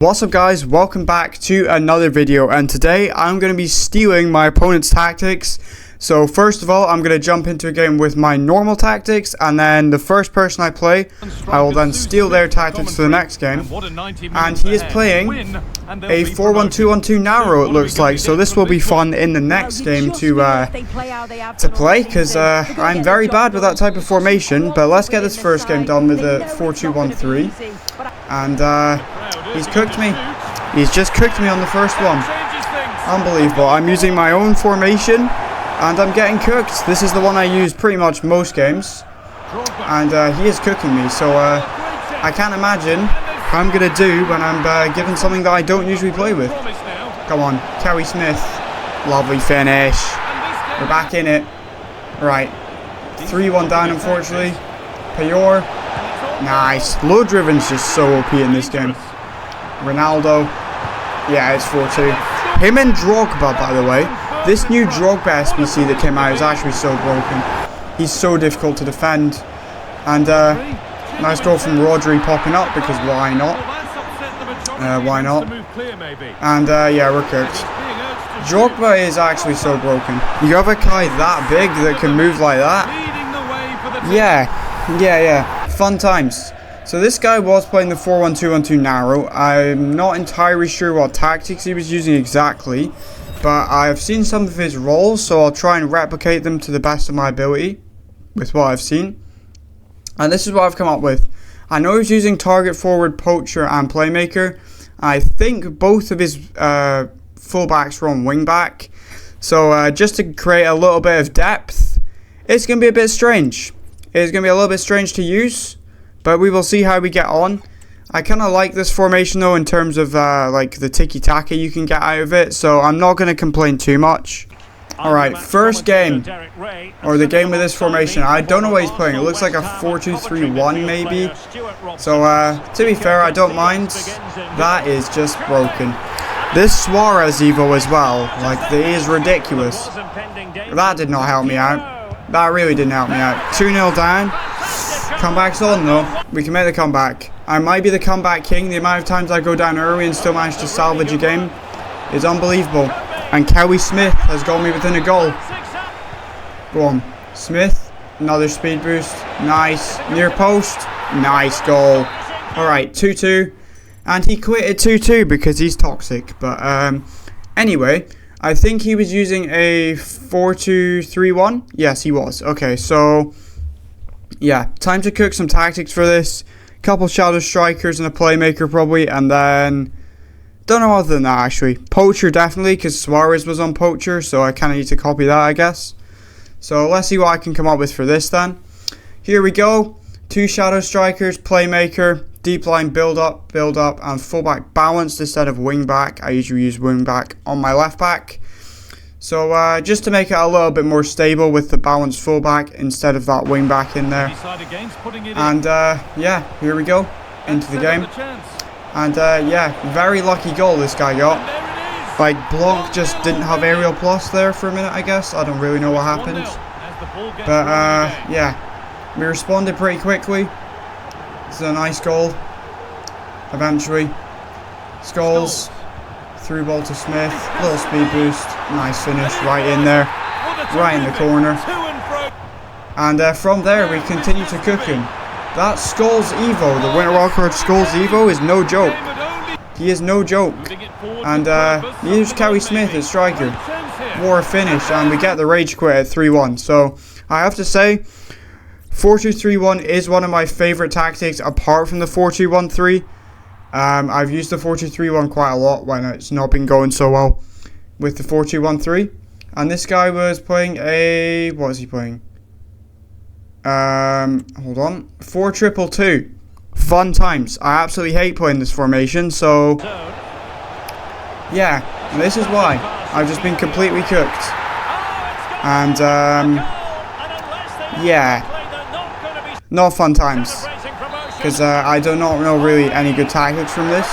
What's up guys, welcome back to another video, and today I'm going to be stealing my opponent's tactics. So first of all, I'm going to jump into a game with my normal tactics, and then the first person I play, I will then steal their tactics for the next game. And he is playing a 4-1-2-1-2 narrow, it looks like, so this will be fun in the next game to play, because I'm very bad with that type of formation. But let's get this first game done with the 4-2-1-3. And he's cooked me. He's just cooked me on the first one. Unbelievable. I'm using my own formation and I'm getting cooked. This is the one I use pretty much most games. And he is cooking me. So I can't imagine how I'm going to do when I'm given something that I don't usually play with. Come on. Kerry Smith. Lovely finish. We're back in it. Right. 3-1 down, unfortunately. Payor. Nice. Low driven's just so OP in this game. Ronaldo. Yeah, it's 4-2. Him and Drogba, by the way. This new Drogba SBC that came out is actually so broken. He's so difficult to defend. And nice goal from Rodri popping up, because why not? Why not? And yeah, we're cooked. Drogba is actually so broken. You have a guy that big that can move like that? Yeah. Fun times. So this guy was playing the 4-1-2-1-2 narrow. I'm not entirely sure what tactics he was using exactly, but I've seen some of his roles, so I'll try and replicate them to the best of my ability with what I've seen. And this is what I've come up with. I know he's using target forward, poacher and playmaker. I think both of his fullbacks were on wing back. So just to create a little bit of depth, it's going to be a bit strange. It's going to be a little bit strange to use, but we will see how we get on. I kind of like this formation though, in terms of like the tiki-taka you can get out of it, so I'm not going to complain too much. Alright, first game, or the game with this formation. I don't know what he's playing. It looks like a 4-2-3-1 maybe. So to be fair, I don't mind. That is just broken. This Suarez Evo as well, like, it is ridiculous. That did not help me out. That really didn't help me out. 2-0 down. Comeback's on though. We can make the comeback. I might be the comeback king. The amount of times I go down early and still manage to salvage a game is unbelievable. And Kerry Smith has got me within a goal. Go on. Smith. Another speed boost. Nice. Near post. Nice goal. Alright, 2-2. And he quit at 2-2 because he's toxic. But anyway, I think he was using a 4-2-3-1. Yes, he was. Okay, so yeah, time to cook some tactics for this. Couple shadow strikers and a playmaker probably, and then don't know other than that actually. Poacher definitely, because Suarez was on poacher, so I kind of need to copy that, I guess. So let's see what I can come up with for this then. Here we go. 2 shadow strikers, playmaker, deep line build up, and fullback balanced instead of wing back. I usually use wing back on my left back. So just to make it a little bit more stable with the balanced fullback instead of that wing back in there. And yeah, here we go into the game. And yeah, very lucky goal this guy got. Like, Blanc just didn't have aerial plus there for a minute, I guess. I don't really know what happened. But yeah, we responded pretty quickly. It's a nice goal. Eventually, Scholes. Through ball to Smith, little speed boost, nice finish right in there, right in the corner. And from there we continue to cook him. That Scholes Evo, the Winter Wildcard Scholes Evo, is no joke. He is no joke. And neither is Kerry Smith at striker. What a finish, and we get the rage quit at 3-1. So I have to say, 4-2-3-1 is one of my favourite tactics apart from the 4-2-1-3. I've used the 4-2-3-1 quite a lot when it's not been going so well with the 4-2-1-3. And this guy was playing a... what was he playing? Hold on. 4-2-2-2. Fun times. I absolutely hate playing this formation, so... yeah, and this is why. I've just been completely cooked. And, yeah. Not fun times. Because I do not know really any good tactics from this.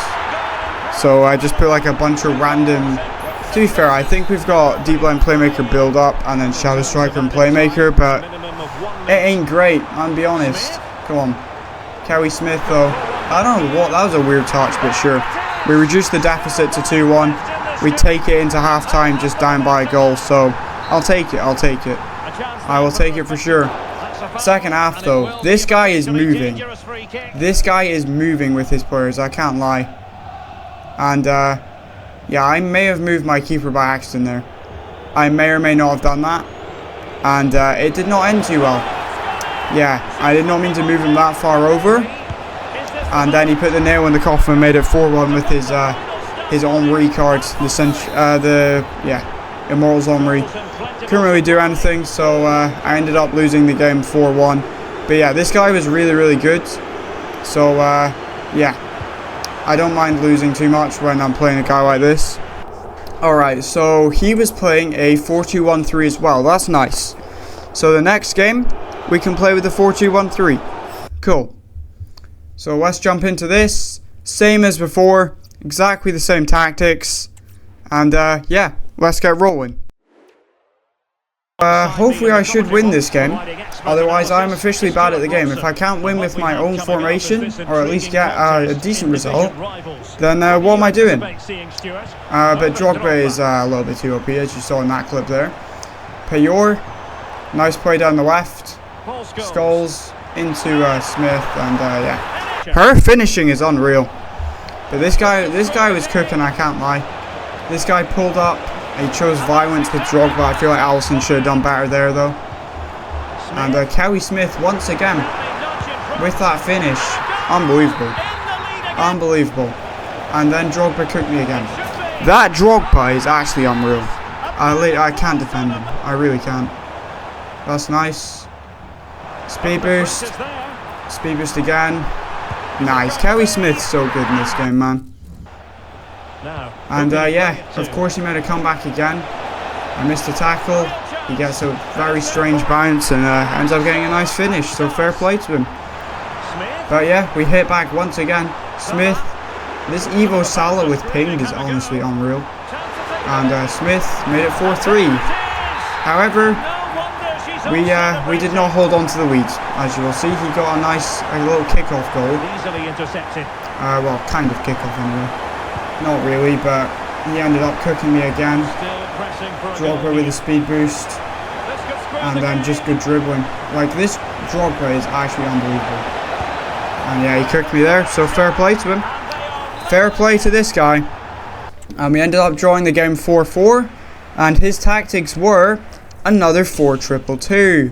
So I just put like a bunch of random... To be fair, I think we've got deep line playmaker build up and then shadow striker and playmaker, but it ain't great, I'll be honest. Come on. Kerry Smith though. I don't know what, that was a weird touch, but sure. We reduce the deficit to 2-1. We take it into half-time just down by a goal. So I'll take it. I will take it for sure. Second half though, this guy is moving. This guy is moving with his players, I can't lie. And yeah, I may have moved my keeper by accident there. I may or may not have done that. And it did not end too well. Yeah, I did not mean to move him that far over. And then he put the nail in the coffin and made it 4-1 with his Omri card. Immortals Omri. Couldn't really do anything, so I ended up losing the game 4-1. But yeah, this guy was really, really good. So yeah, I don't mind losing too much when I'm playing a guy like this. Alright, so he was playing a 4-2-1-3 as well. That's nice. So the next game, we can play with the 4-2-1-3. Cool. So let's jump into this. Same as before. Exactly the same tactics. And yeah, let's get rolling. Hopefully I should win this game. Otherwise I'm officially bad at the game. If I can't win with my own formation, or at least get a decent result, then what am I doing? But Drogba is a little bit too OP, as you saw in that clip there. Payor, nice play down the left. Scholes into Smith, and yeah. Her finishing is unreal. But this guy was cooking, I can't lie. This guy pulled up. He chose violence with Drogba. I feel like Alisson should have done better there though. And Kelly Smith once again with that finish. Unbelievable. Unbelievable. And then Drogba cooked me again. That Drogba is actually unreal. I can't defend him. I really can't. That's nice. Speed boost. Speed boost again. Nice. Kelly Smith's so good in this game, man. And yeah, of course he made a comeback again. I missed a tackle. He gets a very strange bounce and ends up getting a nice finish. So fair play to him. But yeah, we hit back once again. Smith. This Evo Salah with pinged is honestly unreal. And Smith made it 4-3. However, we did not hold on to the lead. As you will see, he got a little kickoff goal. Well, kind of kickoff anyway. Not really, but he ended up cooking me again. Drogba with a speed boost. And then just good dribbling. Like, this Drogba is actually unbelievable. And yeah, he cooked me there, so fair play to him. Fair play to this guy. And we ended up drawing the game 4-4. And his tactics were another 4-2-2.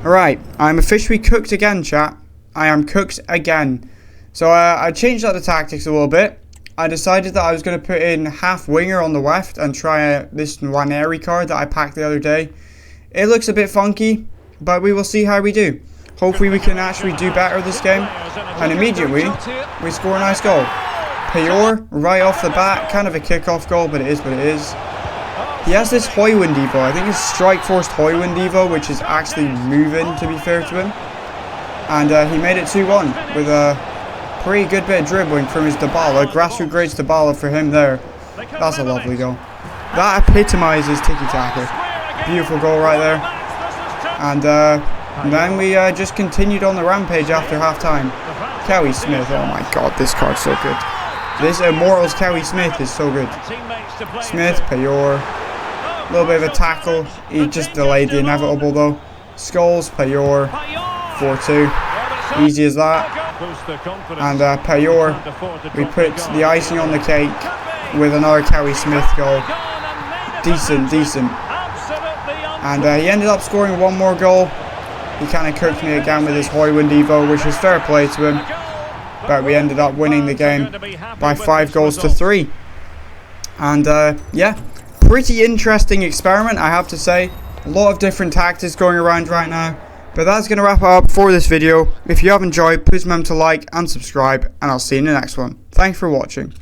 Alright, I'm officially cooked again, chat. I am cooked again. So I changed up the tactics a little bit. I decided that I was going to put in half winger on the left and try this Nwaneri card that I packed the other day. It looks a bit funky, but we will see how we do. Hopefully we can actually do better this game. And immediately, we score a nice goal. Payor, right off the bat, kind of a kickoff goal, but it is what it is. He has this Højlund Evo, I think it's Strike Force Højlund Evo, which is actually moving, to be fair to him. And he made it 2-1 with a pretty good bit of dribbling from his Dybala. Grassroots Dybala for him there. That's a lovely goal. That epitomizes tiki-taka. Beautiful goal right there. And then we just continued on the rampage after half-time. Kelly Smith, oh my god, this card's so good. This Immortals Kelly Smith is so good. Smith, Payor. A little bit of a tackle. He just delayed the inevitable though. Scholes, Payor. 4-2. Easy as that. And Payor, we put the icing on the cake with another Kelly Smith goal. Decent. And he ended up scoring one more goal. He kind of cooked me again with his Højlund Evo, which was fair play to him. But we ended up winning the game by 5-3. And yeah, pretty interesting experiment, I have to say. A lot of different tactics going around right now. But that's going to wrap it up for this video. If you have enjoyed, please remember to like and subscribe, and I'll see you in the next one. Thanks for watching.